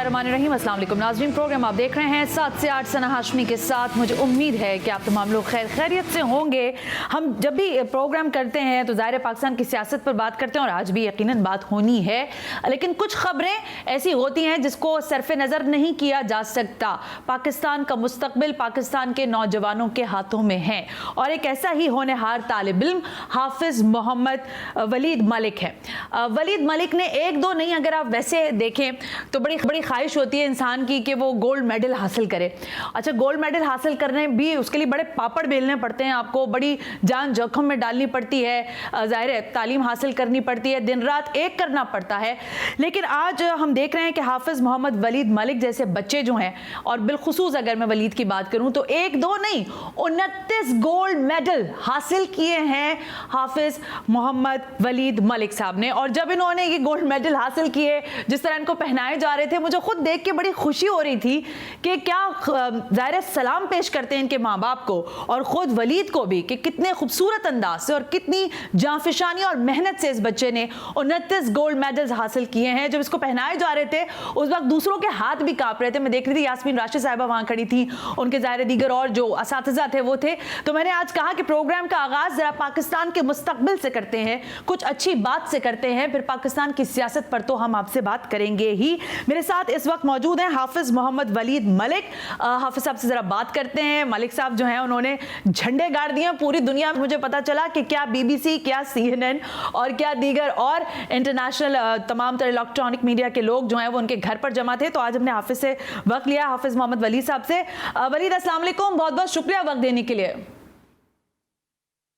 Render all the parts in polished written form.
बिस्मिल्लाहिर्रहमानिर्रहीम। अस्सलाम वालेकुम नाज़रीन, प्रोग्राम आप देख रहे हैं 7 से 8 सना हाशमी के साथ। मुझे उम्मीद है कि आप तमाम लोग खैरियत से होंगे। हम जब भी प्रोग्राम करते हैं तो ज़ाहिर पाकिस्तान की सियासत पर बात करते हैं और आज भी यकीनन बात होनी है, लेकिन कुछ खबरें ऐसी होती हैं जिसको सरफ़े नज़र नहीं किया जा सकता। पाकिस्तान का मुस्तकबिल पाकिस्तान के नौजवानों के हाथों में है और एक ऐसा ही होनहार तालिब इल्म हाफिज़ मोहम्मद वलीद मलिक है। वलीद मलिक ने एक दो नहीं, अगर आप वैसे देखें तो बड़ी ख्वाहिश होती है इंसान की कि वो गोल्ड मेडल हासिल करे। अच्छा, गोल्ड मेडल हासिल करने भी उसके लिए बड़े पापड़ बेलने पड़ते हैं, आपको बड़ी जान जोखिम में डालनी पड़ती है, ज़ाहिर है तालीम हासिल करनी पड़ती है, दिन रात एक करना पड़ता है। लेकिन आज हम देख रहे हैं कि हाफिज़ मोहम्मद वलीद मलिक जैसे बच्चे जो हैं, और बिलखुसूस अगर मैं वलीद की बात करूं तो एक दो नहीं 29 गोल्ड मेडल हासिल किए हैं हाफिज़ मोहम्मद वलीद मलिक साहब ने। और जब इन्होंने ये गोल्ड मेडल हासिल किए, जिस तरह इनको पहनाए जा रहे थे, मुझे खुद देख के बड़ी खुशी हो रही थी कि क्या ज़ाहिर सलाम पेश करते हैं इनके माँ बाप को और ख़ुद वलीद को भी कि कितने खूबसूरत अंदाज से और कितनी जांफिशानी और मेहनत से इस बच्चे ने 29 गोल्ड मेडल्स हासिल किए हैं। जब इसको पहनाए जा रहे थे उस वक्त दूसरों के हाथ भी काँप रहे थे। मैं देख रही थी यास्मीन राशिद साहिबा वहाँ खड़ी थी, उनके ज़ाहिर दीगर और जो असातिज़ा थे वो थे। तो मैंने आज कहा कि प्रोग्राम का आगाज़ ज़रा पाकिस्तान के मुस्तकबिल से करते हैं, कुछ अच्छी बात से करते हैं, फिर पाकिस्तान की सियासत पर तो हम आपसे बात करेंगे ही। मेरे साथ इस वक्त मौजूद हैं हाफिज़ मोहम्मद वलीद मलिक। हाफिज़ साहब से ज़रा बात करते हैं। मलिक साहब जो हैं उन्होंने झंडे गाड़ दिए पूरी दुनिया में। मुझे पता चला कि क्या BBC, क्या CNN और क्या दीगर और इंटरनेशनल तमाम तरह इलेक्ट्रॉनिक मीडिया के लोग जो हैं वो उनके घर पर जमा थे। तो आज हमने हाफिज़ से वक्त लिया, हाफिज़ मोहम्मद वलीद साहब से। वलीद अस्सलाम वालेकुम, बहुत बहुत शुक्रिया वक्त देने के लिए।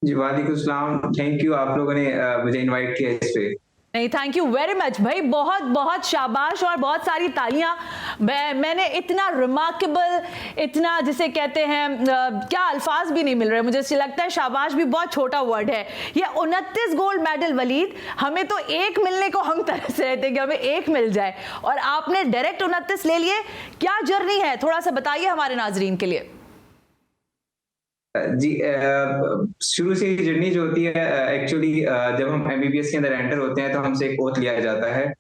जी वालेकुम सलाम, थैंक यू, आप लोगों ने मुझे इनवाइट किया इस पे। नहीं, थैंक यू वेरी मच भाई, बहुत बहुत शाबाश और बहुत सारी तालियां। मैंने इतना रिमार्केबल, इतना जिसे कहते हैं क्या अल्फाज भी नहीं मिल रहे मुझे, लगता है शाबाश भी बहुत छोटा वर्ड है। ये 29 गोल्ड मेडल वलीद, हमें तो एक मिलने को हम तरस रहे थे कि हमें एक मिल जाए और आपने डायरेक्ट 29 ले लिए। क्या जर्नी है, थोड़ा सा बताइए हमारे नाजरीन के लिए। जी, शुरू से ही जर्नी जो होती है एक्चुअली जब हम MBBS के अंदर एंटर होते हैं तो हमसे एक ओथ लिया जाता है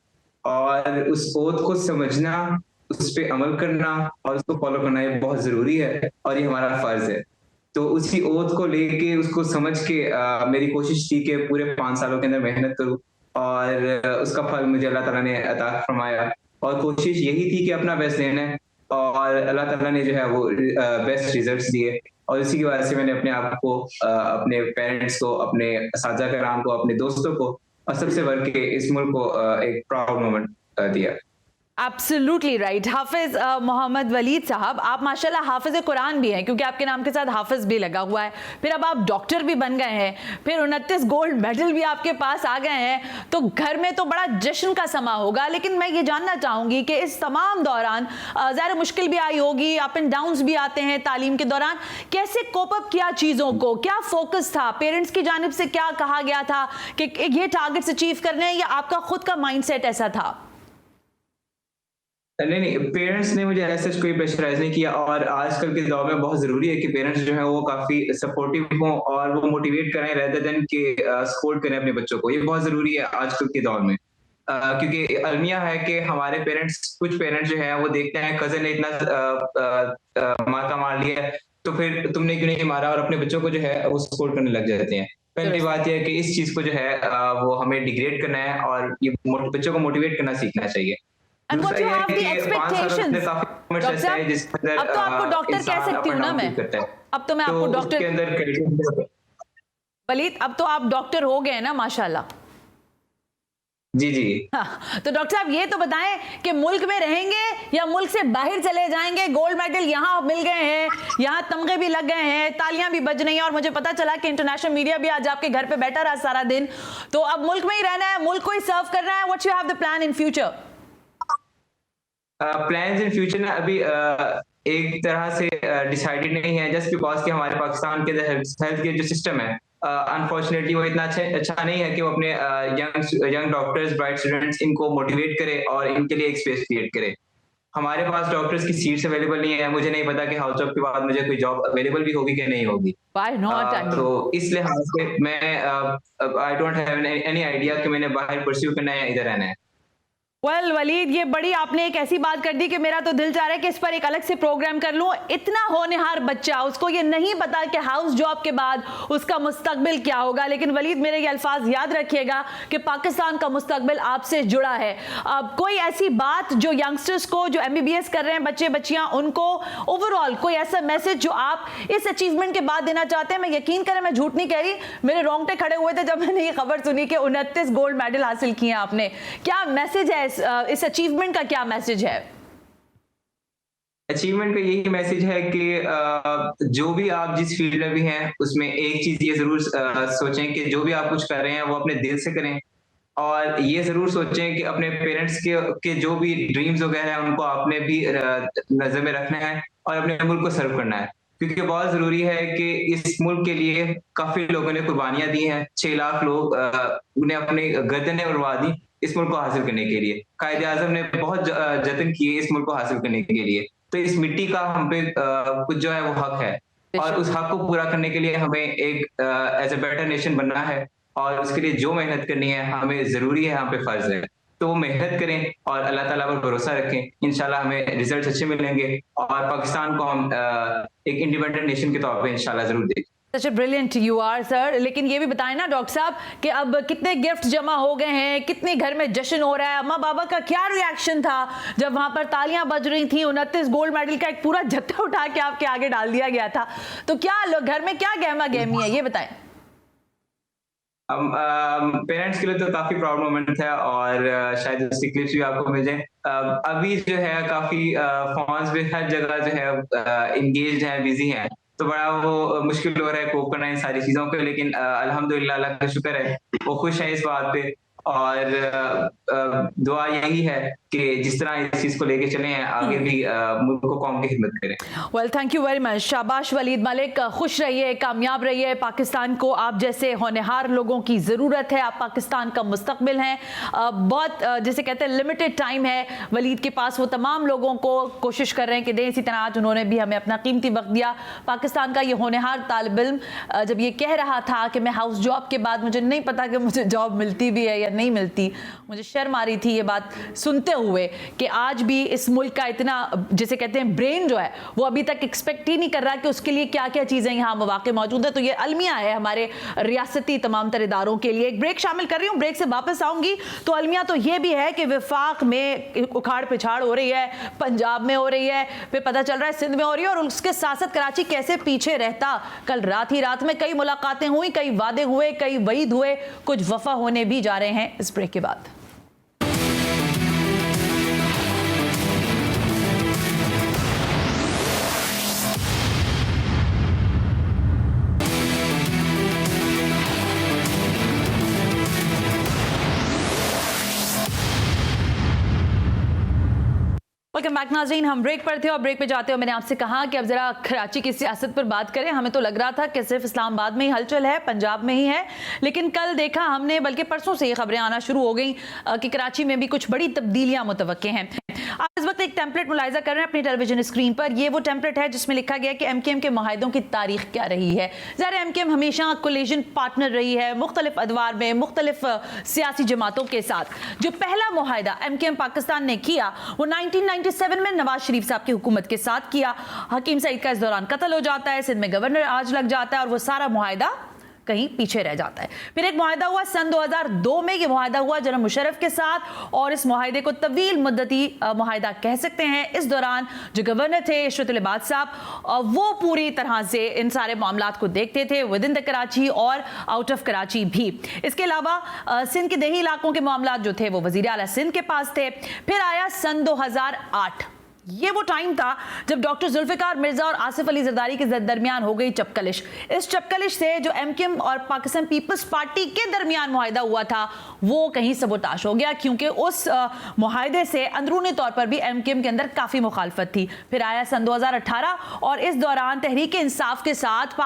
और उस ओथ को समझना, उस पर अमल करना और उसको फॉलो करना ये बहुत जरूरी है और ये हमारा फर्ज है। तो उसी ओथ को लेके उसको समझ के मेरी कोशिश थी कि पूरे 5 सालों के अंदर मेहनत करूं और उसका फल मुझे अल्लाह ताला ने अता फरमाया और कोशिश यही थी कि अपना बेस्ट देना है और अल्लाह ताला ने जो है वो बेस्ट रिजल्ट्स दिए। और इसी की वजह से मैंने अपने आप को, अपने पेरेंट्स को, अपने असातिज़ा कराम को, अपने दोस्तों को और सबसे बढ़ के इस मुल्क को एक प्राउड मोमेंट दिया। Absolutely right. हाफिज़ मोहम्मद वलीद साहब, आप माशाल्लाह हाफिज़ कुरान भी हैं क्योंकि आपके नाम के साथ हाफिज़ भी लगा हुआ है, फिर अब आप डॉक्टर भी बन गए हैं, फिर 29 गोल्ड मेडल भी आपके पास आ गए हैं, तो घर में तो बड़ा जश्न का समा होगा। लेकिन मैं ये जानना चाहूँगी कि इस तमाम दौरान ज़ाहिर मुश्किल भी आई होगी, अप एंड डाउन्स भी आते हैं तालीम के दौरान, कैसे कोप अप किया चीज़ों को, क्या फोकस था, पेरेंट्स की जानिब से क्या कहा गया था कि ये टारगेट्स अचीव करने हैं या आपका खुद का माइंड सेट ऐसा था? नहीं, पेरेंट्स ने मुझे ऐसा कोई प्रेशराइज नहीं किया और आजकल के दौर में बहुत जरूरी है कि पेरेंट्स जो है वो काफी सपोर्टिव हों और वो मोटिवेट करें रेदर देन कि सपोर्ट करें अपने बच्चों को। ये बहुत जरूरी है आजकल के दौर में, क्योंकि अलमिया है कि हमारे पेरेंट्स, कुछ पेरेंट्स जो है वो देखते हैं कजन ने इतना माता मार लिया तो फिर तुमने क्यों नहीं मारा, और अपने बच्चों को जो है वो सपोर्ट करने लग जाते हैं। पहली बात यह है कि इस चीज को जो है वो हमें डिग्रेड करना है और ये बच्चों को मोटिवेट करना सीखना चाहिए। And what you have the expectations? Doctor साहब, अब तो आपको डॉक्टर कह सकती हूँ ना मैं, अब तो मैं आपको डॉक्टर वलीद, अब तो आप डॉक्टर हो गए ना माशाल्लाह। जी जी। हाँ, तो डॉक्टर साहब ये तो बताएं कि मुल्क में रहेंगे या मुल्क से बाहर चले जाएंगे? गोल्ड मेडल यहाँ मिल गए हैं, यहाँ तमगे भी लग गए हैं, तालियां भी बज रही हैं और मुझे पता चला कि इंटरनेशनल मीडिया भी आज आपके घर पे बैठा रहा सारा दिन। तो अब मुल्क में ही रहना है, मुल्क को ही सर्व करना है। What you have the plan in future? Plans in future ना अभी एक तरह से डिसाइडेड नहीं है, जस्ट बिकॉज कि हमारे पाकिस्तान के हेल्थ केयर जो सिस्टम है अनफॉर्चुनेटली वो इतना अच्छा नहीं है कि वो अपने यंग डॉक्टर्स, ब्राइट स्टूडेंट्स इनको मोटिवेट करे और इनके लिए एक स्पेस क्रिएट करे। हमारे पास डॉक्टर्स की सीट्स अवेलेबल नहीं है। मुझे नहीं पता कि हाउस जॉब के बाद मुझे कोई जॉब अवेलेबल भी होगी कि नहीं होगी। तो इस लिहाज से मैं I don't have any idea कि मैंने बाहर परस्यू करना है या इधर रहना है। वलीद, ये बड़ी आपने एक ऐसी बात कर दी कि मेरा तो दिल चाह रहा है कि इस पर एक अलग से प्रोग्राम कर लूं। इतना होनहार बच्चा, उसको ये नहीं पता कि हाउस जॉब के बाद उसका मुस्तकबिल क्या होगा। लेकिन वलीद, मेरे ये अल्फाज याद रखिएगा कि पाकिस्तान का मुस्तकबिल आपसे जुड़ा है। अब कोई ऐसी बात जो यंगस्टर्स को, जो MBBS कर रहे हैं बच्चे बच्चियां, उनको ओवरऑल कोई ऐसा मैसेज जो आप इस अचीवमेंट के बाद देना चाहते हैं? मैं यकीन करें, मैं झूठ नहीं कह रही, मेरे रोंगटे खड़े हुए थे जब मैंने ये खबर सुनी कि 29 गोल्ड मेडल हासिल किए आपने। क्या मैसेज है इस अचीवमेंट का? क्या मैसेज है? अचीवमेंट का यही मैसेज है कि जो भी आप जिस फील्ड में भी हैं, उसमें एक चीज ये जरूर सोचें कि जो भी आप कुछ कर रहे हैं वो अपने दिल से करें, और ये जरूर सोचें कि अपने पेरेंट्स के जो भी ड्रीम्स वगैरह हैं उनको आपने भी नजर में रखना है और अपने मुल्क को सर्व करना है। क्योंकि बहुत जरूरी है कि इस मुल्क के लिए काफी लोगों ने कुर्बानियां दी हैं। 6 लाख लोग उन्हें अपने गर्दनें उड़वा दी इस मुल्क को हासिल करने के लिए। कायदे आजम ने बहुत जतन किए इस मुल्क को हासिल करने के लिए। तो इस मिट्टी का हम पे कुछ जो है वो हक है, और उस हक को पूरा करने के लिए हमें एक एज ए बेटर नेशन बनना है, और उसके लिए जो मेहनत करनी है हमें जरूरी है, यहाँ पे फर्ज है। तो वो मेहनत करें और अल्लाह ताला पर भरोसा रखें। इंशाल्लाह हमें रिजल्ट अच्छे मिलेंगे और पाकिस्तान को हम एक इंडिपेंडेंट नेशन के तौर पे इंशाल्लाह जरूर देखें। Such a brilliant you are, sir। लेकिन ये भी बताएं ना डॉक्टर साहब कि अब कितने गिफ्ट जमा हो गए हैं, कितने घर में जश्न हो रहा है, अम्मा बाबा का क्या रिएक्शन था जब वहां पर तालियां बज रही थी? 29 गोल्ड मेडल का एक पूरा जत्था उठा के आपके आगे डाल दिया गया था। तो क्या घर में क्या गहमा गहमी है, ये बताएं। पेरेंट्स के लिए तो काफी प्राउड मोमेंट है, और शायद उसकी क्लिप्स भी आपको मिल जाए। अभी जो है काफी फोन्स पे हर जगह जो है इंगेज्ड है, बिजी है, तो बड़ा वो मुश्किल हो रहा है कोप करना इन सारी चीजों पे। लेकिन अल्हम्दुलिल्लाह, अल्लाह का शुक्र है, वो खुश है इस बात पे, और दुआ यही है कि जिस तरह इस चीज को लेके चले हैं आगे भी मुल्क को कौम की खिदमत करें। Well, thank you very much. शाबाश वलीद मलिक, खुश रहिए, कामयाब रहिए। पाकिस्तान को आप जैसे होनहार लोगों की ज़रूरत है। आप पाकिस्तान का मुस्तकबिल हैं। बहुत जैसे कहते हैं लिमिटेड टाइम है वलीद के पास, वो तमाम लोगों को कोशिश कर रहे हैं कि दें। इसी तरह आज उन्होंने भी हमें अपना कीमती वक्त दिया। पाकिस्तान का ये होनहार तालिब इल्म जब ये कह रहा था कि मैं हाउस जॉब के बाद मुझे नहीं पता कि मुझे जॉब मिलती भी है या नहीं मिलती, मुझे शर्म आ रही थी ये बात सुनते हुए कि आज भी इस मुल्क का इतना जिसे कहते हैं ब्रेन जो है वो अभी तक एक्सपेक्ट ही नहीं कर रहा कि उसके लिए क्या क्या चीज़ें यहाँ मौके मौजूद है। तो ये अलमिया है हमारे रियासती तमाम तर इदारों के लिए। एक ब्रेक शामिल कर रही हूँ, ब्रेक से वापस आऊँगी। तो अलमिया तो ये भी है कि वफाक में उखाड़ पिछाड़ हो रही है, पंजाब में हो रही है, फिर पता चल रहा है सिंध में हो रही है, और उसके साथ साथ कराची कैसे पीछे रहता। कल रात ही रात में कई मुलाकातें हुई, कई वादे हुए, कई वईद हुए, कुछ वफा होने भी जा रहे हैं इस ब्रेक के बाद। वेलकम बैक नाज़रीन, हम ब्रेक पर थे और ब्रेक पे जाते हुए मैंने आपसे कहा कि अब जरा कराची की सियासत पर बात करें। हमें तो लग रहा था कि सिर्फ इस्लामाबाद में ही हलचल है, पंजाब में ही है, लेकिन कल देखा हमने, बल्कि परसों से ये खबरें आना शुरू हो गई कि कराची में भी कुछ बड़ी तब्दीलियां मुतवक्के हैं। आप इस वक्त एक टेम्पलेट मुलाहिजा कर रहे हैं अपनी टेलीविजन स्क्रीन पर। ये वो टेम्पलेट है जिसमें लिखा गया कि MKM के मुआहिदों की तारीख क्या रही है। ज़ाहिर MKM हमेशा कोलिशन पार्टनर रही है मुख्तलिफ अदवार में मुख्तलिफ सियासी जमातों के साथ। जो पहला मुआहिदा MKM पाकिस्तान ने किया वो 1997 में नवाज शरीफ साहब की हुकूमत के साथ किया। हकीम सईद का इस दौरान कत्ल हो जाता है, सिंध में गवर्नर आज लग जाता है, और वो सारा मुआहिदा कहीं पीछे रह जाता है। फिर एक मुआहिदा हुआ सन 2002 में, ये मुआहिदा हुआ जनरल मुशर्रफ के साथ, और इस मुआहिदे को तवील मुद्दती मुआहिदा कह सकते हैं। इस दौरान जो गवर्नर थे इशरत उल इबाद साहब, वो पूरी तरह से इन सारे मामलात को देखते थे, विद इन द कराची और आउट ऑफ कराची भी। इसके अलावा सिंध के देही इलाकों के मामलात जो थे वो वजीर आला सिंध के पास थे। फिर आया सन 2008, ये वो टाइम था जब डॉक्टर जुल्फिकार मिर्जा और आसिफ अली जरदारी के दरमियान हो गई चपकलिश। इस चपकलिश से जो MKM और पाकिस्तान पीपल्स पार्टी के दरमियान मुआहिदा हुआ था वो कहीं सबोताश हो गया, क्योंकि उस मुआहिदे से अंदरूनी तौर पर भी MKM के अंदर काफ़ी मुखालफत थी। फिर आया सन 2018, और इस दौरान तहरीक इंसाफ के साथ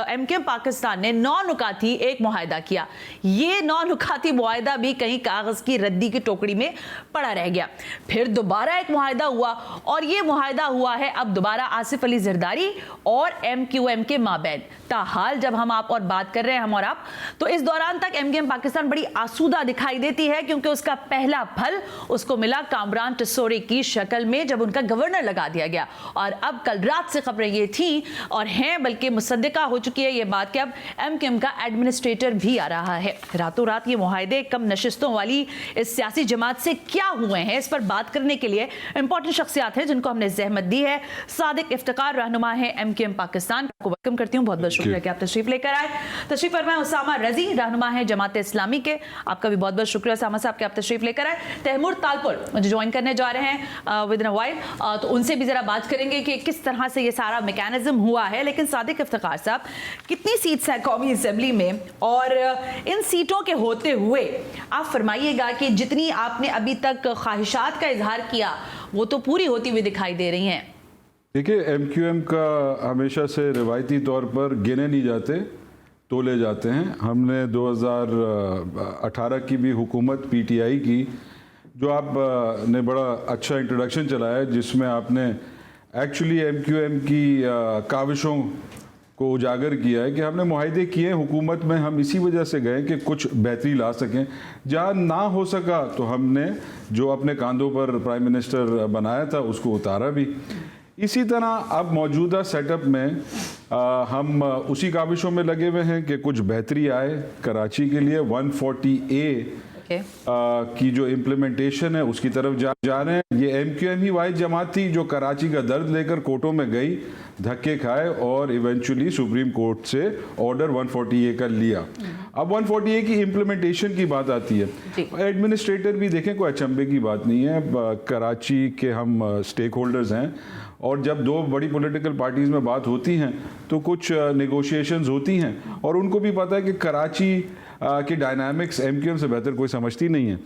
MKM पाकिस्तान ने 9 नुकाती एक मुआहिदा किया। ये 9 नुकाती मुआहिदा भी कहीं कागज़ की रद्दी की टोकरी में पड़ा रह गया। फिर दोबारा एक मुआहिदा हुआ, और ये मुआहदा हुआ है अब दोबारा आसिफ अली जरदारी और MQM के माबैन। ताहाल जब हम आप और बात कर रहे हैं, हम और आप, तो इस दौरान तक MQM पाकिस्तान बड़ी आसूदा दिखाई देती है, क्योंकि उसका पहला फल उसको मिला कामरान टसोरी की शक्ल में जब उनका गवर्नर लगा दिया गया। और अब कल रात से खबरें ये थी और हैं, बल्कि मुसद्दिका हो चुकी है ये बात कि अब MQM का एडमिनिस्ट्रेटर भी आ रहा है। रातों रात ये मुआहदे कम नशिस्तों वाली इस सियासी जमात से क्या हुए हैं, इस पर बात करने के लिए इंपॉर्टेंट शख्सियात हैं जिनको हमने जहमत दी है। सादिक इफ्तिकार रहनुमा है MQM पाकिस्तान, को वेलकम करती हूँ, बहुत बहुत शुक्रिया कि आप तशरीफ लेकर आए। तशरीफ फरमाए उसामा रजी, रहनुमा है जमात इस्लामी के, आपका भी बहुत बहुत शुक्रिया उसामा साहब कि आप तशरीफ लेकर आए। तैमूर तालपुर मुझे ज्वाइन करने जा रहे हैं विद इन अ वाइल, तो उनसे भी जरा बात करेंगे कि किस तरह से ये सारा मैकेनिज्म हुआ है। लेकिन सादिक इफ्तिकार साहब, कितनी सीट्स है कौमी असेंबली में, और इन सीटों के होते हुए आप फरमाइएगा कि जितनी आपने अभी तक ख्वाहिशात का इजहार किया वो तो पूरी होती हुई दिखाई दे रही हैं। देखिए, MQM का हमेशा से रिवायती तौर पर गिने नहीं जाते, तोले जाते हैं। हमने 2018 की भी हुकूमत PTI की, जो आप ने बड़ा अच्छा इंट्रोडक्शन चलाया, जिसमें आपने एक्चुअली MQM की काविशों को उजागर किया है कि हमने मुआहदे किए हुकूमत में, हम इसी वजह से गए कि कुछ बेहतरी ला सकें। जहाँ ना हो सका तो हमने जो अपने कांधों पर प्राइम मिनिस्टर बनाया था उसको उतारा भी। इसी तरह अब मौजूदा सेटअप में हम उसी काविशों में लगे हुए हैं कि कुछ बेहतरी आए कराची के लिए। 140A की जो इम्प्लीमेंटेशन है उसकी तरफ जा रहे हैं। ये MQM ही वाहिद जमात थी जो कराची का दर्द लेकर कोर्टों में गई, धक्के खाए और इवेंचुअली सुप्रीम कोर्ट से ऑर्डर 140A का लिया। अब 140A की इम्प्लीमेंटेशन की बात आती है। एडमिनिस्ट्रेटर भी देखें, कोई अचंभे की बात नहीं है। कराची के हम स्टेक होल्डर्स हैं, और जब दो बड़ी पॉलिटिकल पार्टीज़ में बात होती हैं तो कुछ नेगोशिएशंस होती हैं, और उनको भी पता है कि कराची की डायनामिक्स MQM से बेहतर कोई समझती नहीं है।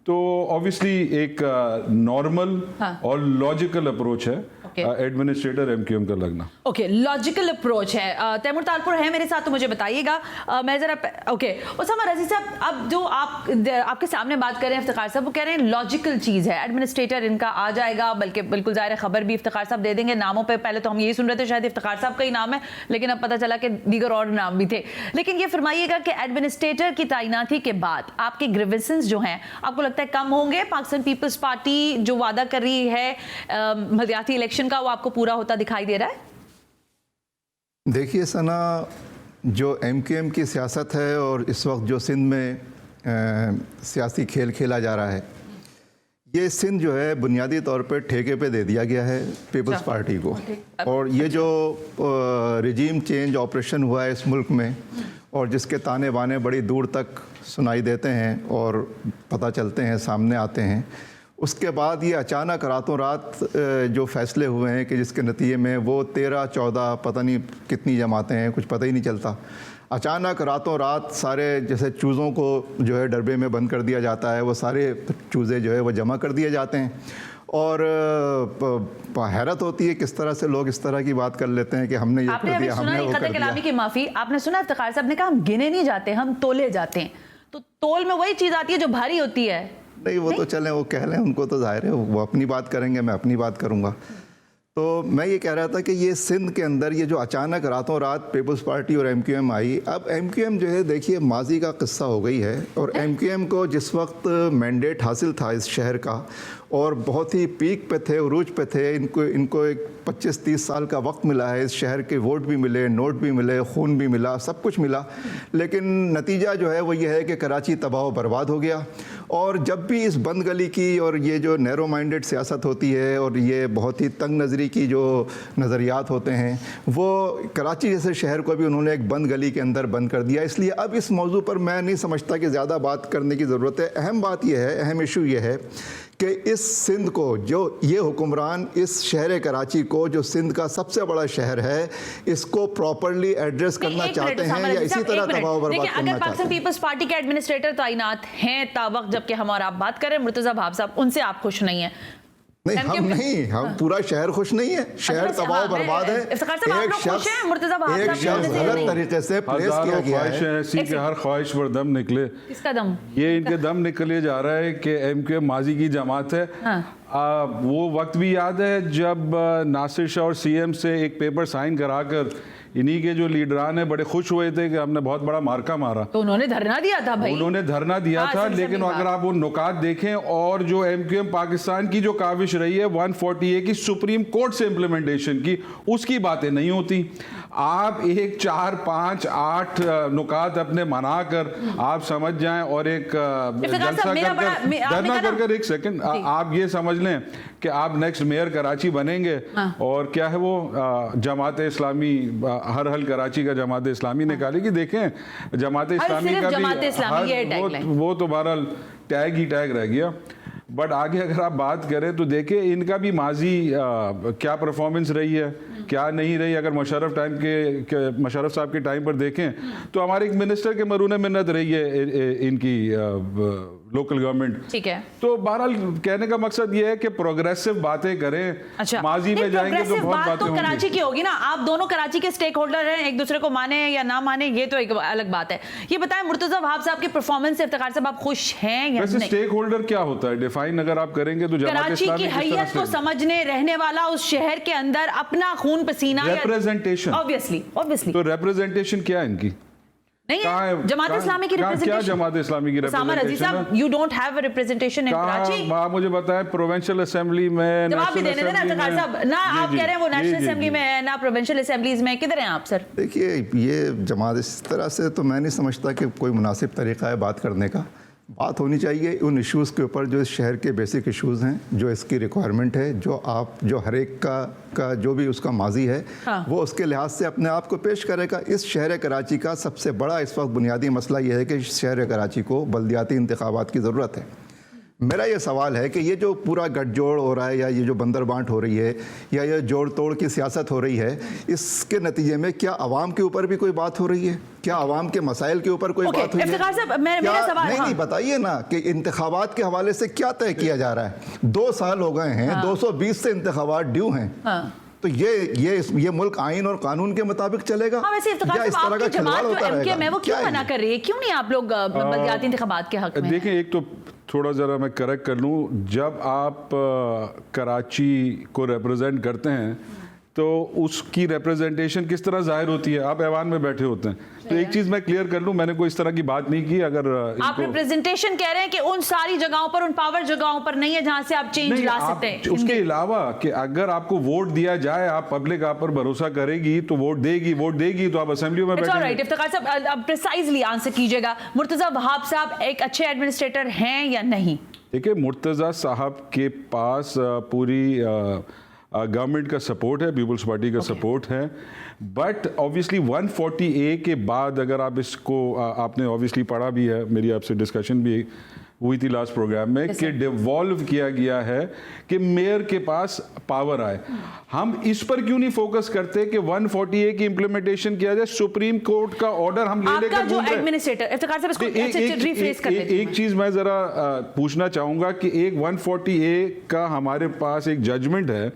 तो ऑब्वियसली एक नॉर्मल और लॉजिकल अप्रोच है एडमिनिस्ट्रेटर MQM का लगना। ओके, लॉजिकल अप्रोच है। तैमूर तालपुर है मेरे साथ, तो मुझे बताइएगा। मैं जरा उसामा रजी साहब, अब जो आपके सामने बात कर रहे हैं इफ्तिकार साहब, वो कह रहे हैं लॉजिकल चीज़ है, एडमिनिस्ट्रेटर इनका आ जाएगा, बल्कि बिल्कुल ज़ाहिर खबर भी इफ्तिकार साहब दे देंगे। नामों पे पहले तो हम यही सुन रहे थे शायद इफ्तिकार साहब का ही नाम है, लेकिन अब पता चला कि दीगर और नाम भी थे। लेकिन ये फरमाइएगा कि एडमिनिस्ट्रेटर की तैनाती के बाद आपके ग्रीवेंसेस जो हैं आपको लगता है कम होंगे? पाकिस्तान पीपल्स पार्टी जो वादा कर रही है मलयाती इलेक्शन का, वो आपको पूरा होता दिखाई दे रहा है? देखिए सना, जो MQM की सियासत है और इस वक्त जो सिंध में सियासी खेल खेला जा रहा है, ये सिंध जो है बुनियादी तौर पर ठेके पे दे दिया गया है पीपल्स पार्टी को। और ये जो रिजीम चेंज ऑपरेशन हुआ है इस मुल्क में, और जिसके ताने बाने बड़ी दूर तक सुनाई देते हैं और पता चलते हैं, सामने आते हैं, उसके बाद ये अचानक रातों रात जो फैसले हुए हैं कि जिसके नतीजे में वो 13-14 पता नहीं कितनी जमातें हैं, कुछ पता ही नहीं चलता, अचानक रातों रात सारे जैसे चूज़ों को जो है डरबे में बंद कर दिया जाता है, वो सारे चूज़े जो है वो जमा कर दिए जाते हैं। और हैरत होती है किस तरह से लोग इस तरह की बात कर लेते हैं कि हमने ये कर दिया, हमने वो कर दिया। की माफ़ी, आपने सुना इफ्तिकार साहब ने कहा हम गिने नहीं जाते, हम तोले जाते हैं। तो तोल में वही चीज़ आती है जो भारी होती है। नहीं, वो तो चलें, वो कह लें, उनको तो जाहिर है वो अपनी बात करेंगे, मैं अपनी बात करूंगा। तो मैं ये कह रहा था कि ये सिंध के अंदर ये जो अचानक रातों रात पीपल्स पार्टी और MQM आई, अब MQM जो है देखिए माजी का किस्सा हो गई है। और MQM को जिस वक्त मैंडेट हासिल था इस शहर का और बहुत ही पीक पे थे, उरूज पे थे, इनको एक 25-30 साल का वक्त मिला है, इस शहर के वोट भी मिले, नोट भी मिले, खून भी मिला, सब कुछ मिला, लेकिन नतीजा जो है वो ये है कि कराची तबाह बर्बाद हो गया। और जब भी इस बंद गली की और ये जो नैरो माइंडेड सियासत होती है और ये बहुत ही तंग नज़री की जो नज़रियात होते हैं, वो कराची जैसे शहर को भी उन्होंने एक बंद गली के अंदर बंद कर दिया। इसलिए अब इस मौजू पर मैं नहीं समझता कि ज़्यादा बात करने की ज़रूरत है। अहम बात यह है, अहम इशू ये है कि इस सिंध को जो ये हुक्मरान इस शहर कराची को जो सिंध का सबसे बड़ा शहर है, इसको प्रॉपर्ली एड्रेस करना चाहते हैं या इसी तरह तबाह बर्बाद करना चाहते हैं? अगर पाकिस्तान पीपल्स पार्टी के एडमिनिस्ट्रेटर तैनात हैं तावक्त, जबकि हम और आप बात करें मुर्तज़ा भाब साहब, उनसे आप खुश नहीं हैं? नहीं, हम नहीं, हम पूरा शहर खुश नहीं है, शहर तबाह बर्बाद है। इफ्तिखार साहब, आप लोग खुश हैं? मुर्तजा वहाब एक साहब की शख्स वजह से गलत नहीं। तरीके से प्लेस किया हजारों गया ख्वाहिशें है। ऐसी कि हर ख्वाहिश पर दम निकले। किसका दम? ये इनके दम निकले जा रहा है कि एमक्यूएम माजी की जमात है। वो वक्त भी याद है जब नासिर शाह और सीएम से एक पेपर साइन कराकर इन्हीं के जो लीडरान है बड़े खुश हुए थे कि हमने बहुत बड़ा मार्का मारा। तो उन्होंने धरना दिया था भाई, उन्होंने धरना दिया था, लेकिन अगर आप वो नुकात देखें और जो एमक्यूएम पाकिस्तान की जो काविश रही है 140A की सुप्रीम कोर्ट से इम्प्लीमेंटेशन की, उसकी बातें नहीं होती। आप एक 4, 5, 8 नुकात अपने मना कर आप समझ जाएं और एक धरना कर एक सेकंड आप ये समझ लें कि आप नेक्स्ट मेयर कराची बनेंगे। और क्या है वो जमात इस्लामी, हर हल कराची का जमात इस्लामी निकालेगी। देखें जमात इस्लामी का भी वो तो बहरहाल टैग ही टैग रह गया। बट आगे अगर आप बात करें तो देखें इनका भी माजी क्या परफॉर्मेंस रही है, क्या नहीं रही। अगर मुशर्रफ मुशर्रफ साहब के टाइम पर देखें तो हमारे एक मिनिस्टर के मरूने मिन्नत रही है इनकी लोकल गवर्नमेंट। ठीक है, तो बहरहाल कहने का मकसद ये है कि प्रोग्रेसिव बातें करें। अच्छा, माजी में जाएंगे तो बहुत बात बातें तो कराची की होगी ना। आप दोनों कराची के स्टेक होल्डर हैं, एक दूसरे को माने या ना माने ये तो एक अलग बात है। ये बताएं मुर्तजा वहाब साहब की परफॉर्मेंस से इफ्तिखार साहब आप खुश हैं या वैसे नहीं? स्टेक होल्डर क्या होता है डिफाइन अगर आप करेंगे तो कराची की हैयत को समझने, रहने वाला, उस शहर के अंदर अपना खून पसीना, रिप्रेजेंटेशन। ऑब्वियसली तो रिप्रेजेंटेशन क्या है इनकी? नहीं है जमात इस्लामी की रिप्रेजेंटेशन। क्या जमात इस्लामी की representation? You don't have a representation in Karachi. आप मुझे बताएं प्रोविंशियल असेंबली में, जवाब भी देने देना इफ्तिखार साहब ना। आप कह रहे हैं वो नेशनल असेंबली में है ना प्रोविंशियल असेंबलीज में, किधर हैं आप सर? देखिए ये जमात इस तरह से तो मैं नहीं समझता कि कोई मुनासिब तरीका है बात करने का। बात होनी चाहिए उन इश्यूज़ के ऊपर जो इस शहर के बेसिक इश्यूज़ हैं, जो इसकी रिक्वायरमेंट है, जो हर एक का जो भी उसका माजी है वो उसके लिहाज से अपने आप को पेश करेगा। इस शहर कराची का सबसे बड़ा इस वक्त बुनियादी मसला ये है कि शहर कराची को बल्दियाती इंतखाबात की ज़रूरत है। मेरा ये सवाल है कि ये जो पूरा गठजोड़ हो रहा है या ये जो बंदर बांट हो रही है या ये जोड़ तोड़ की सियासत हो रही है, इसके नतीजे में क्या आवाम के ऊपर भी कोई बात हो रही है? क्या आवाम के मसाइल के ऊपर कोई बात हुई है? मेरा सवाल नहीं बताइए ना कि इंतखाबात के हवाले से क्या तय किया जा रहा है। 2 साल हो गए हैं, 220 से इंतखाबात ड्यू हैं। तो ये मुल्क आइन और कानून के मुताबिक चलेगा? वैसे इस तरह का खिलवाड़ होता रहेगा? वो क्यों मना कर रही है? क्यों नहीं आप लोग बल्दियाती इंतखाबात के हक में? देखें, एक तो थोड़ा ज़रा मैं करेक्ट कर लूँ, जब आप कराची को रिप्रेजेंट करते हैं तो उसकी रिप्रेजेंटेशन किस तरह जाहिर होती है? आप ऐवान में बैठे होते हैं। तो एक चीज़ मैं क्लियर कर लूँ, मैंने कोई इस तरह की बात नहीं की। अगर आप रिप्रेजेंटेशन कह रहे हैं कि उन सारी जगहों पर, उन पावर जगहों पर नहीं है जहां से आप चेंज ला सकते हैं। उसके अलावा कि अगर आपको वोट दिया जाए, आप पब्लिक आप पर भरोसा करेगी तो वोट देगी तो आप असेंबली में बैठेंगे। राइट, इफ्तिखार साहब अब प्रिसाइजली आंसर कीजिएगा, मुर्तजा वहाब साहब एक अच्छे एडमिनिस्ट्रेटर हैं या नहीं? देखिए, मुर्तजा साहब के पास पूरी गवर्नमेंट का सपोर्ट है, पीपल्स पार्टी का सपोर्ट है। बट ऑब्वियसली 140A के बाद अगर आप इसको आपने ऑब्वियसली पढ़ा भी है, मेरी आपसे डिस्कशन भी हुई थी लास्ट प्रोग्राम में कि डिवॉल्व किया गया है कि मेयर के पास पावर आए। हम इस पर क्यों नहीं फोकस करते कि 140A की इंप्लीमेंटेशन किया जाए? सुप्रीम कोर्ट का ऑर्डर हम ले लेकर जो एडमिनिस्ट्रेटर इफ्तिखार साहब इसको रिफ्रेश कर देते हैं। एक चीज मैं जरा पूछना चाहूंगा कि एक 140A का हमारे पास एक जजमेंट है,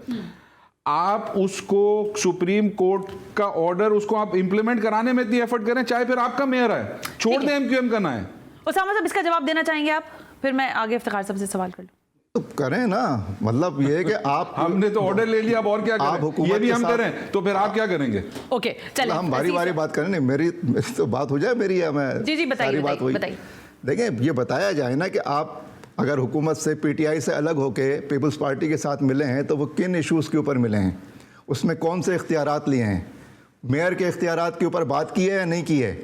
आप उसको सुप्रीम कोर्ट का ऑर्डर उसको आप इंप्लीमेंट कराने में इतनी एफर्ट करें, चाहे फिर आपका मेयर है, छोड़ दें एमक्यूएम का ना है। उसामा साहब इसका जवाब देना चाहेंगे आप? फिर मैं आगे इफ्तिखार साहब से सवाल कर लूं। तो करें ना, मतलब ये है कि आप हमने तो ऑर्डर ले लिया, अब और क्या करें? ये भी हम करें तो फिर आप क्या करेंगे? ओके चलिए, हम बारी बारी बात करें। नहीं, मेरी तो बात हो जाए, मेरी है, मैं जी बताइए। देखें, ये बताया जाए ना कि आप अगर हुकूमत से, पीटीआई से अलग होके पीपल्स पार्टी के साथ मिले हैं तो वो किन इश्यूज़ के ऊपर मिले हैं, उसमें कौन से इख्तियारात लिए हैं, मेयर के इख्तियारात के ऊपर बात की है या नहीं की है,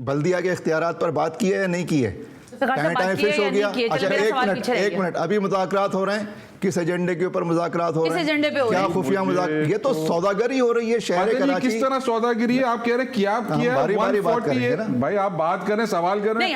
बल्दिया के इख्तियारात पर बात की है या नहीं की है? टाइम फिश हो गया। अच्छा, एक मिनट अभी मुज़ाकरात हो रहे हैं, किस एजेंडे के ऊपर मुज़ाकरात हो रहे हैं? क्या खुफिया मुज़ाकरात? ये तो सौदागरी हो रही है शहर कराची। किस तरह सौदागरी है? आप कह रहे हैं क्या किया? भाई आप बात करें, सवाल करें,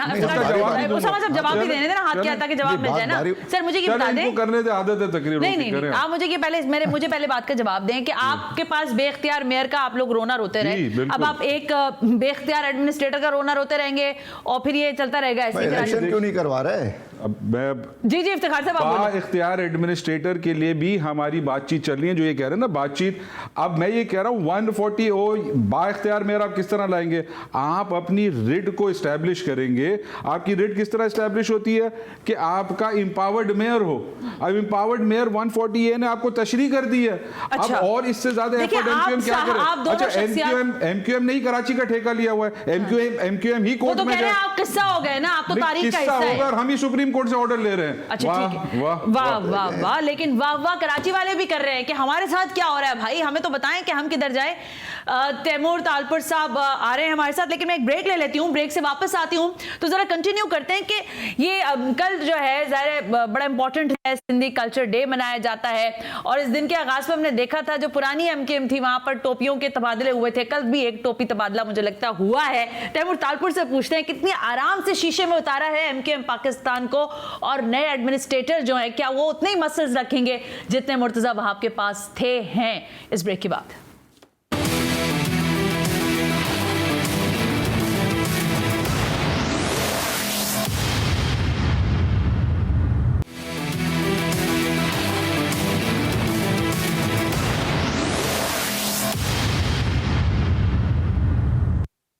जवाब भी देने देना, हाथ क्या आता कि जवाब मिल जाए ना। सर मुझे ये बता दें, करने से आदत है तकरीर। नहीं, आप मुझे पहले बात का जवाब दें कि आपके पास बेख्तियार मेयर का आप लोग रोना रोते रहे, अब आप एक बेख्तियार एडमिनिस्ट्रेटर का रोना रोते रहेंगे और फिर ये चलता रहेगा ऐसे? इलेक्शन क्यों नहीं करवा रहे? अब मैं जी इफ्तिखार साहब आप बोलिए। इख्तियार एडमिनिस्ट्रेटर के लिए भी हमारी बातचीत चल रही है, जो ये कह रहे हैं ना बातचीत। अब मैं ये कह रहा हूँ 140 बा इख्तियार मेयर आप किस तरह लाएंगे? आप अपनी रिड को इस्टेब्लिश करेंगे। आपकी रिड किस तरह इस्टेब्लिश होती है कि आपका इंपावर्ड मेयर हो। अब इंपावर्ड मेयर 140A ने आपको तशरीह कर दी है। अच्छा। अब और इससे ज्यादा एफर्ट एमक्यूएम क्या करे? अच्छा, एमक्यूएम नहीं कराची का ठेका लिया हुआ है, एमक्यूएम ही कोर्ट में गया। आप किस्सा हो गए ना, आप तो तारीख का हिस्सा है। और हम ही सुप्रीम कोर्ट से ऑर्डर ले रहे हैं। अच्छा ठीक है, वाह वाह वाह। लेकिन वाह वाह कराची वाले भी कर रहे हैं कि हमारे साथ क्या हो रहा है भाई, हमें तो बताएं कि हम किधर जाएं। तैमूर तालपुर साहब आ रहे हैं हमारे साथ, लेकिन मैं एक ब्रेक ले लेती हूं, ब्रेक से वापस आती हूं तो जरा कंटिन्यू करते हैं कि ये कल जो है ज़ाहिर बड़ा इंपॉर्टेंट है, सिंधी कल्चर डे मनाया जाता है और इस दिन के आगाज में हमने देखा था जो पुरानी एमकेएम थी वहां पर टोपियों के तबादले हुए थे। कल भी एक टोपी तबादला मुझे लगता हुआ है। तैमूर तालपुर से पूछते हैं कितनी आराम से शीशे में उतारा है एमकेएम पाकिस्तान को, और नए एडमिनिस्ट्रेटर जो है क्या वो उतने ही मसल्स रखेंगे जितने मुर्तजा वहाब के पास थे हैं? इस ब्रेक के बाद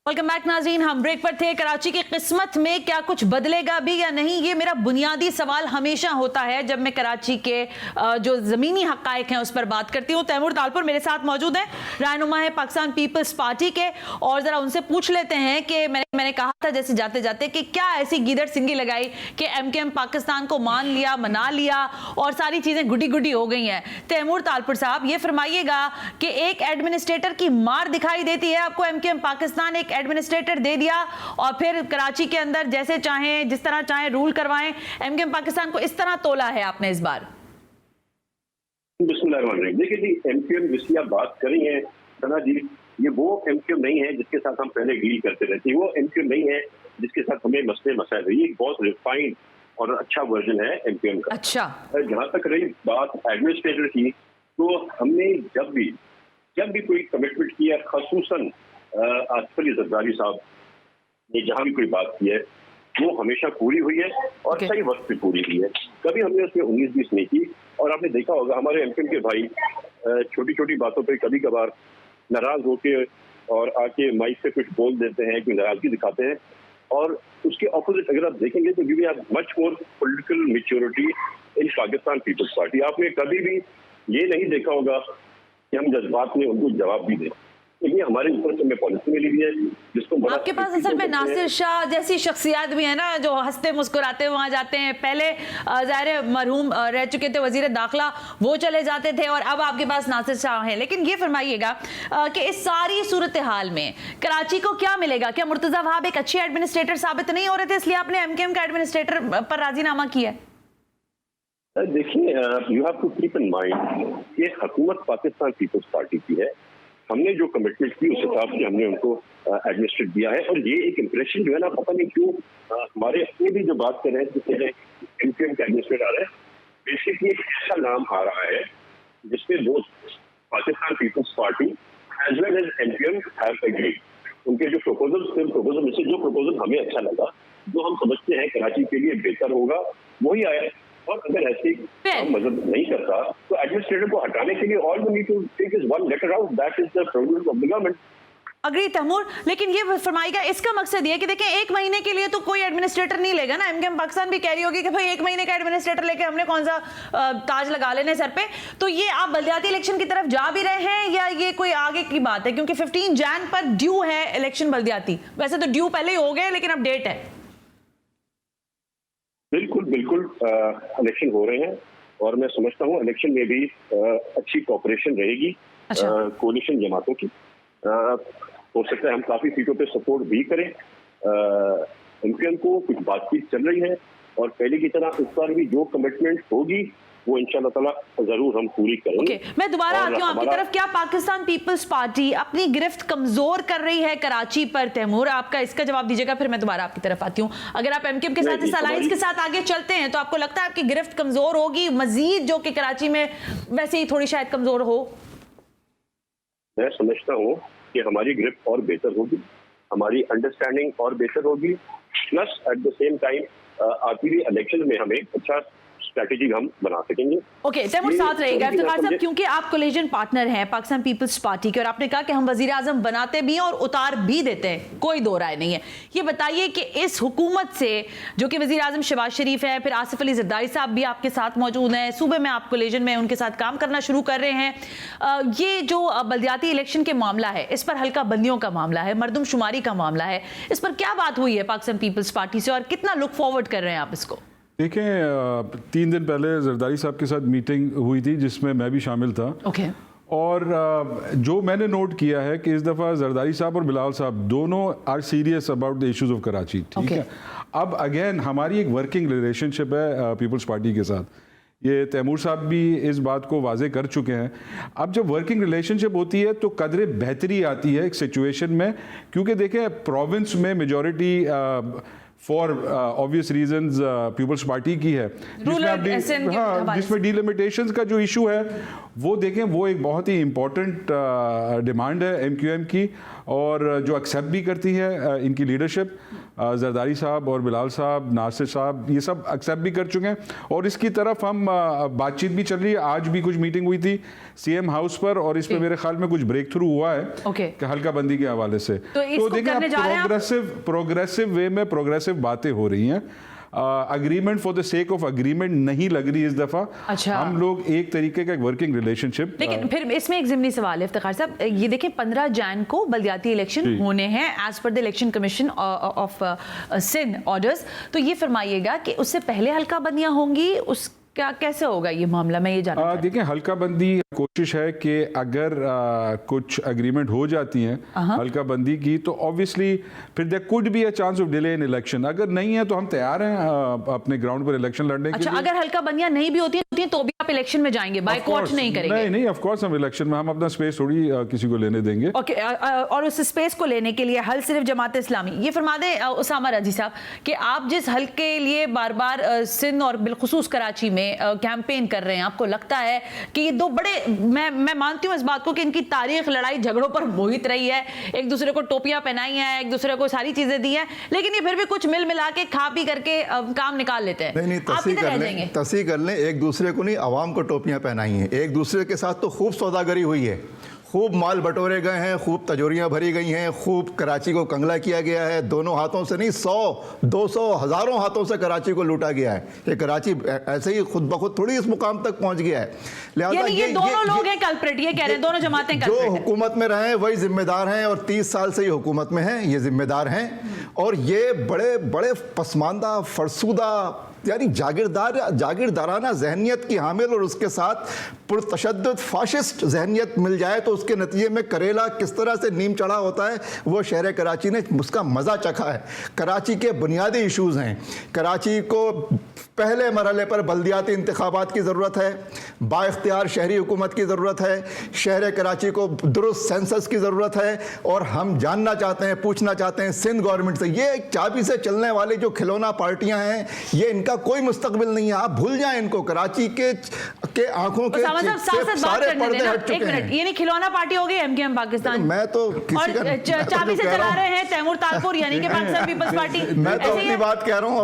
वेलकम बैक नाज़रीन। हम ब्रेक पर थे। कराची की किस्मत में क्या कुछ बदलेगा भी या नहीं, ये मेरा बुनियादी सवाल हमेशा होता है जब मैं कराची के जो ज़मीनी हक़ाइक़ हैं उस पर बात करती हूँ। तैमूर तालपुर मेरे साथ मौजूद हैं, रहनुमा है पाकिस्तान पीपल्स पार्टी के, और ज़रा उनसे पूछ लेते हैं कि मैंने कहा था जैसे जाते जाते कि क्या ऐसी गीदड़ सिंगी लगाई कि एमकेएम पाकिस्तान को मान लिया, मना लिया और सारी चीज़ें गुडी गुडी हो गई हैं। तैमूर तालपुर साहब ये फरमाइएगा कि एक एडमिनिस्ट्रेटर की मार दिखाई देती है आपको, एमकेएम पाकिस्तान एक एडमिनिस्ट्रेटर दे दिया और फिर कराची के अंदर जैसे चाहें जिस तरह चाहें रूल करवाएं, एमकेएम पाकिस्तान को इस तरह तोला है आपने इस बार? बिस्मिल्लाहिर्रहमानिर्रहीम। देखिए जी, एमकेएम जिसकी आप बात कर रही हैं सना जी, ये वो एमकेएम नहीं है जिसके साथ हम पहले डील करते रहते हैं। वो एमकेएम नहीं है जिसके साथ हमें मसले मसाइल रही। एक बहुत रिफाइंड और अच्छा वर्जन है एमकेएम का। अच्छा, जहां तक रही बात एडमिनिस्ट्रेटर की, तो हमने जब भी कोई कमिटमेंट किया, खसूसन आसिफ अली जरदारी साहब ने जहां भी कोई बात की है वो हमेशा पूरी हुई है और सही वक्त पे पूरी हुई है। कभी हमने उसमें 19-20 नहीं की। और आपने देखा होगा हमारे एमकेएम के भाई छोटी छोटी बातों पे कभी कभार नाराज होके और आके माइक से कुछ बोल देते हैं, कोई नाराजगी दिखाते हैं, और उसके ऑपोजिट अगर आप देखेंगे तो we have much more political maturity in Pakistan Peoples Party. आपने कभी भी ये नहीं देखा होगा कि हम जज्बात में उनको जवाब भी दें। ये हमारे ऊपर से पॉलिसी मिली हुई है जिसको आपके पास असल में नासिर शाह जैसी शख्सियत भी है ना, जो हंसते मुस्कुराते वहां जाते हैं। पहले ज़ाहिर मरहूम रह चुके थे वजीर दाखिला, वो चले जाते थे, और अब आपके पास नासिर शाह हैं। लेकिन ये फरमाइएगा कि इस सारी सूरत हाल में कराची को क्या मिलेगा? क्या मुर्तजा वहाब एक अच्छे एडमिनिस्ट्रेटर साबित नहीं हो रहे थे इसलिए आपने एमकेएम का एडमिनिस्ट्रेटर पर राजीनामा किया? देखिए, you have to keep in mind कि हुकूमत पाकिस्तान पीपल्स पार्टी की है। हमने जो कमिटमेंट की उस हिसाब से हमने उनको एडमिनिस्ट्रेट दिया है। और ये एक इम्प्रेशन जो है ना, पता नहीं क्यों हमारे अपने भी जो बात कर रहे हैं जिससे एमकेएम का एडमिनिस्ट्रेट आ रहा है, बेसिकली एक ऐसा नाम आ रहा है जिसपे both Pakistan Peoples Party as well as MQM have agreed. उनके जो प्रपोजल थे, प्रपोजल में से जो प्रपोजल हमें अच्छा लगा, जो हम समझते हैं कराची के लिए बेहतर होगा, वही आया। और अगर ऐसे मदद नहीं करता तो एडमिनिस्ट्रेटर को हटाने के लिए all we need to take is one letter out, that is the programme of the government. Agree Taimur, लेकिन ये फरमाइएगा इसका मकसद ये कि देखें एक महीने के लिए तो कोई एडमिनिस्ट्रेटर नहीं लेगा ना। एमकेएम पाकिस्तान भी कह रही होगी कि भाई एक महीने का एडमिनिस्ट्रेटर लेके हमने कौन सा ताज लगा लेने सर पे। तो ये आप बलदियाती इलेक्शन की तरफ जा भी रहे हैं या ये कोई आगे की बात है? क्योंकि 15 जैन पर ड्यू है इलेक्शन बलदियाती। वैसे तो ड्यू पहले ही हो गए लेकिन अब डेट है। बिल्कुल बिल्कुल इलेक्शन हो रहे हैं और मैं समझता हूँ इलेक्शन में भी अच्छी कोऑपरेशन रहेगी कोalition जमातों की। हो सकता है हम काफी सीटों पे सपोर्ट भी करें एमकेएम को। कुछ बातचीत चल रही है और पहले की तरह इस बार भी जो कमिटमेंट होगी वो इंशाल्लाह ताला जरूर हम पूरी करेंगे। मैं दोबारा आती हूँ आपकी तरफ। क्या पाकिस्तान पीपल्स पार्टी अपनी गिरफ्त कमजोर कर रही है कराची पर? तैमूर, आपका इसका जवाब दीजिएगा, फिर मैं दोबारा आपकी तरफ आती हूँ। अगर आप एमकेएम के साथ इस अलायंस के साथ आगे चलते हैं तो आपको लगता है आपकी गिरफ्त कमजोर होगी मजीद, जो कि कराची में वैसे ही थोड़ी शायद कमजोर हो? मैं समझता हूँ कि हमारी गिरफ्त और बेहतर होगी, हमारी अंडरस्टैंडिंग और बेहतर होगी, plus at the same time आखिरी इलेक्शन में हमें अच्छा स्ट्रैटेजी हम बना सकेंगे। ओके, तैमूर साथ रहेगा इफ्तिखार साहब, क्योंकि आप कोलिजन पार्टनर हैं पाकिस्तान पीपल्स पार्टी के और आपने कहा कि हम वजीर आजम बनाते भी हैं और उतार भी देते हैं, कोई दो राय नहीं है। ये बताइए कि इस हुकूमत से, जो कि वजीर आजम शहबाज शरीफ है, फिर आसिफ अली जरदारी साहब भी आपके साथ मौजूद हैं, सूबे में आप कोलिजन में उनके साथ काम करना शुरू कर रहे हैं, ये जो बल्दियाती इलेक्शन के मामला है, इस पर हल्का बंदियों का मामला है, मरदमशुमारी का मामला है, इस पर क्या बात हुई है पाकिस्तान पीपल्स पार्टी से और कितना लुक फॉरवर्ड कर रहे हैं आप इसको? देखें, 3 दिन पहले जरदारी साहब के साथ मीटिंग हुई थी जिसमें मैं भी शामिल था। ओके। और जो मैंने नोट किया है कि इस दफ़ा जरदारी साहब और बिलाल साहब दोनों are serious about the issues of Karachi, ठीक है। अब अगेन हमारी एक वर्किंग रिलेशनशिप है पीपल्स पार्टी के साथ, ये तैमूर साहब भी इस बात को वाजे कर चुके हैं। अब जब वर्किंग रिलेशनशिप होती है तो कदरे बेहतरी आती है एक सिचुएशन में, क्योंकि देखें प्रोविंस में majority for obvious reasons Peoples Party की है, जिसमें डिलिमिटेशंस का जो इशू है वो देखें, वो एक बहुत ही इम्पोर्टेंट डिमांड है MQM की, और जो एक्सेप्ट भी करती है इनकी लीडरशिप, जरदारी साहब और बिलाल साहब, नासिर साहब, ये सब एक्सेप्ट भी कर चुके हैं और इसकी तरफ हम बातचीत भी चल रही है। आज भी कुछ मीटिंग हुई थी CM हाउस पर और इस पर मेरे ख्याल में कुछ ब्रेक थ्रू हुआ है कि हल्का बंदी के हवाले से। तो देखिए प्रोग्रेसिव वे में प्रोग्रेसिव बातें हो रही हैं। Agreement for the sake of agreement नहीं लग रही इस दफा। अच्छा। हम लोग एक तरीके का वर्किंग रिलेशनशिप। लेकिन फिर इसमें एक ज़िमनी सवाल है इफ्तिखार साहब, ये देखें 15 जैन को बल्दियाती इलेक्शन होने हैं as per the election commission of Sindh orders, तो ये फरमाइएगा कि उससे पहले हल्का बंदियां होंगी, उस क्या कैसे होगा ये मामला, मैं ये जानना देखिए हल्का बंदी कोशिश है कि अगर कुछ एग्रीमेंट हो जाती हैं हल्का बंदी की तो ऑब्वियसली फिर there could be a chance of delay in election. अगर नहीं है तो हम तैयार हैं अपने ग्राउंड पर इलेक्शन लड़ने के लिए। अगर हल्का बंदियां नहीं भी होती हैं तो भी आप इलेक्शन में जाएंगे, बायकॉट नहीं करेंगे? नहीं, ऑफ कोर्स हम इलेक्शन में, हम अपना स्पेस थोड़ी किसी को लेने देंगे। ओके, और उस स्पेस को लेने के लिए हल सिर्फ जमात इस्लामी। ये फरमा दे उसामा रजी साहब कि आप जिस हल के लिए बार बार सिंध और बिलखुसूस कराची में कैंपेन कर रहे हैं, आपको लगता है कि ये दो बड़े, मैं मानती हूँ इस बात को कि इनकी तारीख लड़ाई झगड़ों पर मोहित रही है, एक दूसरे को टोपियां पहनाई हैं, एक दूसरे को सारी चीजें दी हैं, लेकिन ये फिर भी कुछ मिल मिला के खा पी करके काम निकाल लेते हैं। नहीं, तस्वीर कर लें, एक दूसरे को नहीं आवाम को टोपियां पहनाई हैं। एक दूसरे के साथ तो खूब सौदागरी हुई है, खूब माल बटोरे गए हैं, खूब तजोरियाँ भरी गई हैं, खूब कराची को कंगला किया गया है। दोनों हाथों से नहीं, 100, 200, हज़ारों हाथों से कराची को लूटा गया है। ये कराची ऐसे ही खुद ब खुद थोड़ी इस मुकाम तक पहुंच गया है। लिहाजा ये दोनों लोग हैं कल्प्रिट, ये कह रहे हैं दोनों जमातें कल्प्रिट जो हुकूमत में रहे हैं वही जिम्मेदार हैं, और 30 साल से ये हुकूमत में हैं, ये जिम्मेदार हैं। और ये बड़े बड़े पसमानदा, फरसुदा, यानी जागीरदाराना जहनियत की हामिल और उसके साथ पुरतशद्दुद फाशिस्ट जहनियत मिल जाए तो उसके नतीजे में करेला किस तरह से नीम चढ़ा होता है वो शहर कराची ने उसका मज़ा चखा है। कराची के बुनियादी इशूज़ हैं। कराची को पहले मरहले पर बल्दियाती इंतखाबात की ज़रूरत है, बाइख्तियार शहरी हुकूमत की ज़रूरत है, शहर कराची को दुरुस्त सेंसस की ज़रूरत है। और हम जानना चाहते हैं, पूछना चाहते हैं सिंध गवर्नमेंट से, ये चाबी से चलने वाली जो खिलौना पार्टियां हैं, ये इनका कोई मुस्तकबिल नहीं है। आप भूल जाएं इनको। कराची के आंखों के सारे पर्दे हट चुके हैं। ये नहीं खिलौना पार्टी हो गई MQM पाकिस्तान। मैं तो किसी का चाबी से चला रहे हैं तैमूर तालपुर यानी कि पाकिस्तान पीपल्स पार्टी। मैं तो अपनी बात कह रहा हूँ,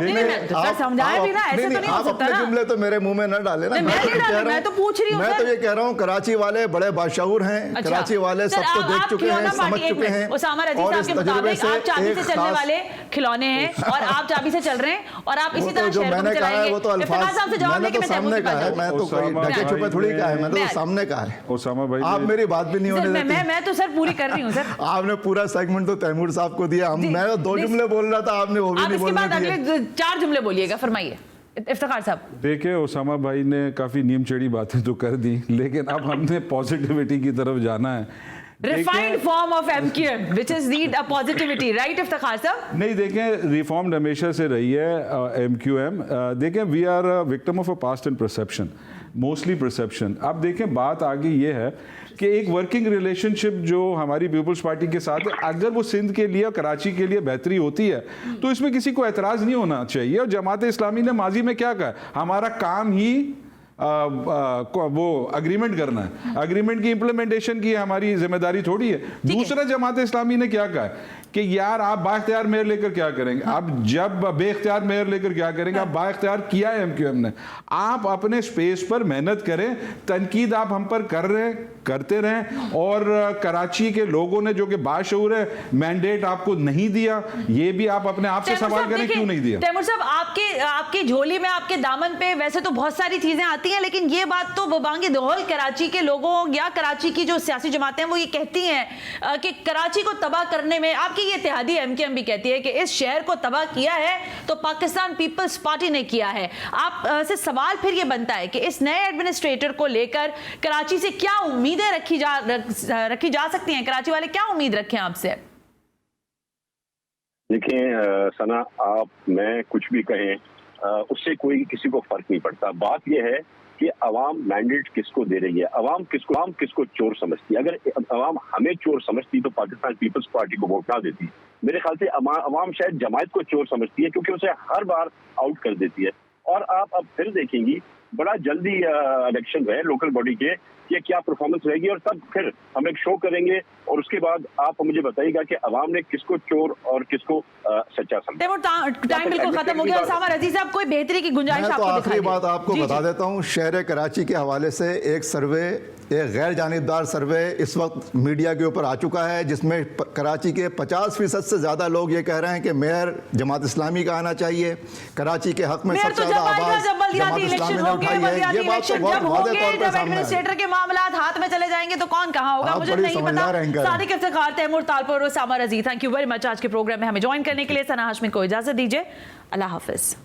समझाए भी ना, ऐसे तो नहीं हो सकता ना। जुमले तो मेरे मुंह में न डाले ना। मैं तो पूछ रही हूँ, मैं तो ये कह रहा हूँ कराची वाले बड़े बाशाऊर हैं। कराची वाले सबको देख चुके हैं, समझ चुके हैं। उसामा रजी साहब के मुताबिक आप चाबी से चलने वाले खिलौने हैं और आप चाबी से चल रहे हैं और आप इसी तरह शहर को चलाएंगे। वो तो मैंने तो सामने कहा है, मैं तो कोई ढके छुपे थोड़ी कहा है, मैंने तो सामने कहा है। ओसामा भाई, आप मेरी बात भी नहीं होने देते। मैं तो सर पूरी कर रही हूँ सर। आपने पूरा सेगमेंट तो तैमूर साहब को दिया। मैं तो 2 जुमले बोल रहा था, आपने वो भी नहीं बोलने दिए। अगले 4 जुमले बोलिएगा, फरमाइए इफ्तिखार साहब। देखिए ओसामा भाई ने काफ़ी नीम चढ़ी बातें तो कर दी, लेकिन अब हमने पॉजिटिविटी की तरफ जाना है। Refined form of MQM, which is need a positivity, right Iftikhar साहब? नहीं, देखें रिफॉर्म्ड हमेशा से रही है MQM। देखें we are a victim of a past and perception, mostly perception. अब देखें बात आगे ये है कि एक वर्किंग रिलेशनशिप जो हमारी पीपल्स पार्टी के साथ है, अगर वो सिंध के लिए, कराची के लिए बेहतरी होती है तो इसमें किसी को एतराज़ नहीं होना चाहिए। और जमात इस्लामी ने माजी में क्या कहा, हमारा काम ही वो अग्रीमेंट करना है, अग्रीमेंट की इंप्लीमेंटेशन की हमारी जिम्मेदारी थोड़ी है। दूसरा जमात इस्लामी ने क्या कहा कि यार आप बाख्तियार मेयर लेकर क्या करेंगे। अब जब बेख्तियार मेयर लेकर क्या करेंगे, आप बाख्तियार किया है एमक्यूएम ने। आप अपने स्पेस पर मेहनत करें, तनकीद आप हम पर करते रहें, और कराची के लोगों ने जो कि बाशऊर है मैंडेट आपको नहीं दिया, ये भी आप अपने आप से सवाल करें क्यों नहीं दिया। तैमूर साहब, आपकी झोली में, आपके दामन पे वैसे तो बहुत सारी चीजें आती हैं, लेकिन ये बात तो बबांगी दौल कराची के लोगों या कराची की जो सियासी जमातें हैं वो ये कहती हैं कि कराची को तबाह करने में, आपकी ये इत्तेहादी एमक्यूएम भी कहती है कि इस शहर को तबाह किया है तो पाकिस्तान पीपल्स पार्टी ने किया है। आप से सवाल फिर ये बनता है कि इस नए एडमिनिस्ट्रेटर को लेकर कराची से क्या उम्मीदें रखी जा सकती हैं, कराची वाले क्या उम्मीद रखें आपसे? देखिए सना, आप मैं कुछ भी कहें उससे कोई किसी को फर्क नहीं पड़ता। बात यह है कि अवाम मैंडेट किसको दे रही है, अवाम किसको चोर समझती है। अगर अवाम हमें चोर समझती तो पाकिस्तान पीपल्स पार्टी को वोट ना देती। मेरे ख्याल से अवाम शायद जमायत को चोर समझती है, क्योंकि उसे हर बार आउट कर देती है। और आप अब फिर देखेंगी बड़ा जल्दी इलेक्शन रहे लोकल बॉडी के, कि क्या परफॉर्मेंस रहेगी, और तब फिर हम एक शो करेंगे और उसके बाद आप मुझे बताइएगा कि अवाम ने किसको चोर और किसको सच्चा समझा। टाइम बिल्कुल खत्म हो गया। उसामा रजी साहब, कोई बेहतरी की गुंजाइश मैं तो आपको आखिरी दिखाई बात आपको बता देता हूँ, शहर कराची के हवाले से एक सर्वे, एक गैर जानिबदार सर्वे इस वक्त मीडिया के ऊपर आ चुका है, जिसमें कराची के 50% से ज्यादा लोग ये कह रहे हैं कि मेयर जमात इस्लामी का आना चाहिए। कराची के हक में सबसे ज्यादा आवाज जमात इस्लामी ने उठाई है। ये बात तो बहुत वाज़ेह तौर पर सामने है। के मामलात हाथ में चले जाएंगे तो कौन कहां होगा, मुझे नहीं पता। सादिक इफ्तिखार, तैमूर तालपुर, उसामा रजी, थैंक यू वेरी मच आज के प्रोग्राम में हमें ज्वाइन करने के लिए। सना हाशमी को इजाजत दीजिए, अल्लाह हाफिज।